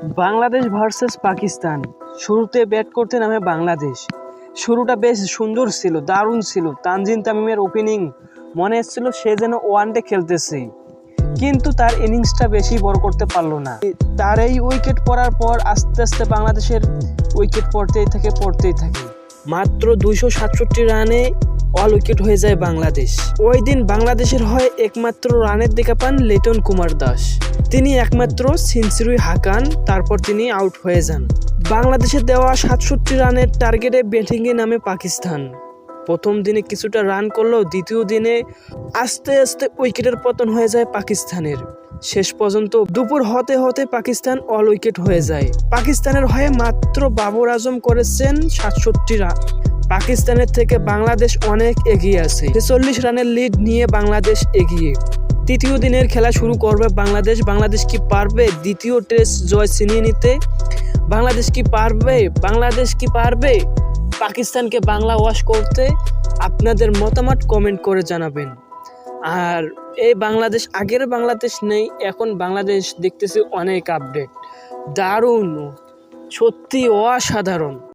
Bangladesh versus Pakistan. শুরুতে bat করতে নামে বাংলাদেশ। শুরুটা বেশ সুন্দর ছিল, দারুণ ছিল। তানজিম তামিমের ওপেনিং মনে হচ্ছিল সে যেন ওয়ানডে খেলতেছে, কিন্তু তার ইনিংসটা বেশি বড় করতে পারলো না। তার এই উইকেট পড়ার পর আস্তে আস্তে বাংলাদেশের উইকেট পড়তেই থাকে। মাত্র 267 রানে অল উইকেট হয়ে যায় বাংলাদেশ। ওই দিন বাংলাদেশের হয়ে একমাত্র রানের দেখা পান লিটন কুমার দাস। তিনি একমাত্র সেঞ্চুরি হাঁকান, তারপর তিনি আউট হয়ে যান। বাংলাদেশের দেওয়া 67 রানের টার্গেটে ব্যাটিংয়ে নামে পাকিস্তান। প্রথম দিনে কিছুটা রান করলেও দ্বিতীয় দিনে আস্তে আস্তে উইকেটের পতন হয়ে যায় পাকিস্তানের। শেষ পর্যন্ত দুপুর হতে হতে পাকিস্তান অল উইকেট হয়ে যায়। পাকিস্তানের হয়ে মাত্র বাবর আজম করেছেন 67 রান। পাকিস্তানের থেকে বাংলাদেশ অনেক এগিয়ে আছে। 46 রানের লিড নিয়ে বাংলাদেশ এগিয়ে। তৃতীয় দিনের খেলা শুরু করবে বাংলাদেশ। বাংলাদেশ কি পারবে দ্বিতীয় টেস্ট জয় ছিনিয়ে নিতে? বাংলাদেশ কি পারবে পাকিস্তানকে বাংলা ওয়াশ করতে? আপনাদের মতামত কমেন্ট করে জানাবেন। আর এই বাংলাদেশ আগের বাংলাদেশ নেই, এখন বাংলাদেশ দেখতেছি অনেক আপডেট। দারুণ, সত্যি অসাধারণ।